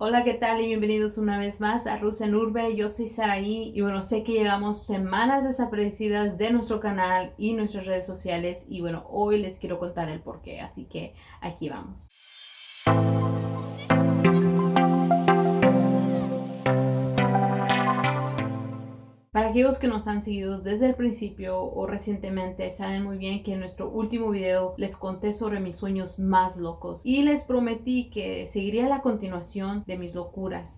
Hola, ¿qué tal? Y bienvenidos una vez más a Rusa en Urbe. Yo soy Saraí y bueno, sé que llevamos semanas desaparecidas de nuestro canal y nuestras redes sociales y bueno, hoy les quiero contar el porqué, así que aquí vamos. Para aquellos que nos han seguido desde el principio o recientemente, saben muy bien que en nuestro último video les conté sobre mis sueños más locos y les prometí que seguiría la continuación de mis locuras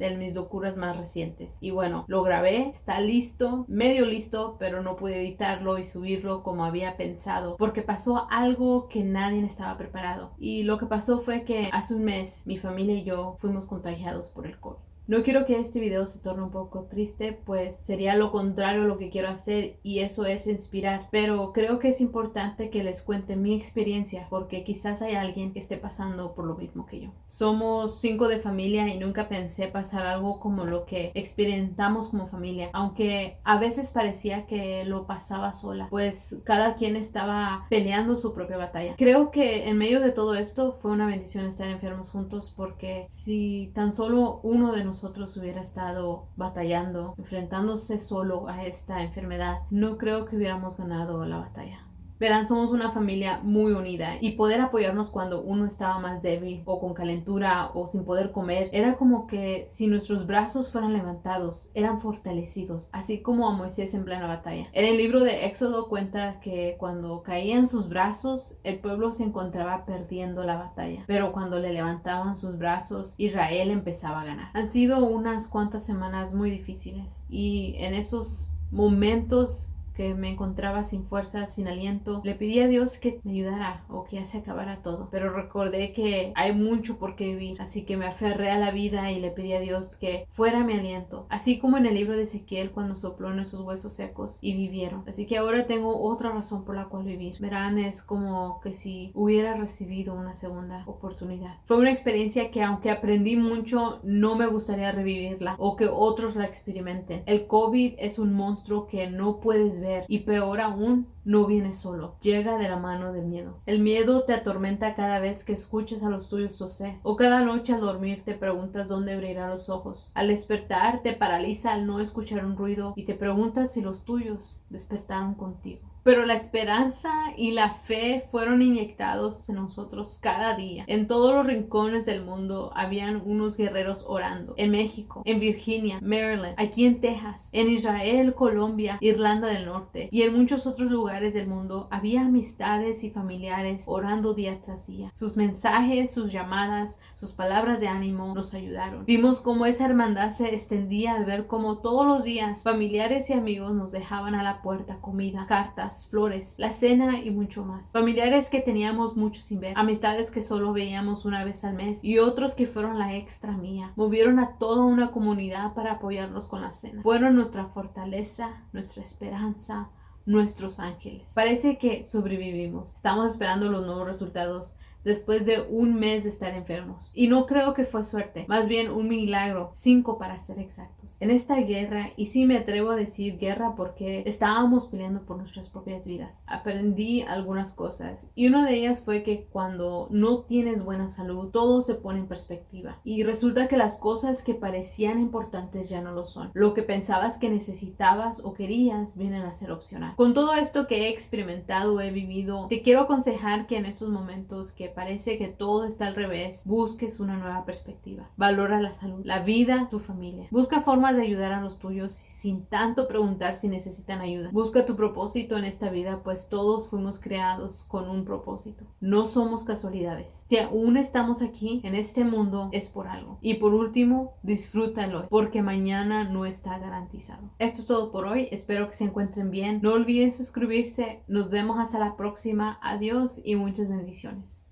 más recientes. Y bueno, lo grabé, está listo, medio listo, pero no pude editarlo y subirlo como había pensado porque pasó algo que nadie estaba preparado. Y lo que pasó fue que hace un mes mi familia y yo fuimos contagiados por el COVID. No quiero que este video se torne un poco triste, pues sería lo contrario a lo que quiero hacer y eso es inspirar. Pero creo que es importante que les cuente mi experiencia porque quizás hay alguien que esté pasando por lo mismo que yo. Somos 5 de familia y nunca pensé pasar algo como lo que experimentamos como familia, aunque a veces parecía que lo pasaba sola, pues cada quien estaba peleando su propia batalla. Creo que en medio de todo esto fue una bendición estar enfermos juntos porque si tan solo uno de nosotros hubiera estado batallando, enfrentándose solo a esta enfermedad, no creo que hubiéramos ganado la batalla. Verán, somos una familia muy unida y poder apoyarnos cuando uno estaba más débil o con calentura o sin poder comer era como que si nuestros brazos fueran levantados, eran fortalecidos, así como a Moisés en plena batalla. En el libro de Éxodo cuenta que cuando caían sus brazos, el pueblo se encontraba perdiendo la batalla, pero cuando le levantaban sus brazos, Israel empezaba a ganar. Han sido unas cuantas semanas muy difíciles y en esos momentos que me encontraba sin fuerza, sin aliento, le pedí a Dios que me ayudara o que ya se acabara todo, pero recordé que hay mucho por qué vivir, así que me aferré a la vida y le pedí a Dios que fuera mi aliento, así como en el libro de Ezequiel cuando sopló en esos huesos secos y vivieron. Así que ahora tengo otra razón por la cual vivir. Verán, es como que si hubiera recibido una segunda oportunidad. Fue una experiencia que aunque aprendí mucho, no me gustaría revivirla o que otros la experimenten. El COVID es un monstruo que no puedes ver y peor aún, no viene solo, llega de la mano del miedo. El miedo te atormenta cada vez que escuchas a los tuyos toser o cada noche al dormir te preguntas dónde abrirán los ojos. Al despertar te paraliza al no escuchar un ruido y te preguntas si los tuyos despertaron contigo. Pero la esperanza y la fe fueron inyectados en nosotros cada día. En todos los rincones del mundo habían unos guerreros orando. En México, en Virginia, Maryland, aquí en Texas, en Israel, Colombia, Irlanda del Norte y en muchos otros lugares del mundo había amistades y familiares orando día tras día. Sus mensajes, sus llamadas, sus palabras de ánimo nos ayudaron. Vimos cómo esa hermandad se extendía al ver cómo todos los días familiares y amigos nos dejaban a la puerta comida, cartas, flores, la cena y mucho más. Familiares que teníamos mucho sin ver, amistades que solo veíamos una vez al mes y otros que fueron la extra mía. Movieron a toda una comunidad para apoyarnos con la cena. Fueron nuestra fortaleza, nuestra esperanza, nuestros ángeles. Parece que sobrevivimos. Estamos esperando los nuevos resultados después de un mes de estar enfermos. Y no creo que fue suerte, más bien un milagro, 5 para ser exactos. En esta guerra, y sí me atrevo a decir guerra porque estábamos peleando por nuestras propias vidas, aprendí algunas cosas y una de ellas fue que cuando no tienes buena salud, todo se pone en perspectiva y resulta que las cosas que parecían importantes ya no lo son. Lo que pensabas que necesitabas o querías vienen a ser opcional. Con todo esto que he experimentado, he vivido, te quiero aconsejar que en estos momentos que parece que todo está al revés, busques una nueva perspectiva. Valora la salud, la vida, tu familia. Busca formas de ayudar a los tuyos sin tanto preguntar si necesitan ayuda. Busca tu propósito en esta vida, pues todos fuimos creados con un propósito. No somos casualidades. Si aún estamos aquí en este mundo es por algo. Y por último, disfrútalo, porque mañana no está garantizado. Esto es todo por hoy. Espero que se encuentren bien. No olviden suscribirse. Nos vemos hasta la próxima. Adiós y muchas bendiciones.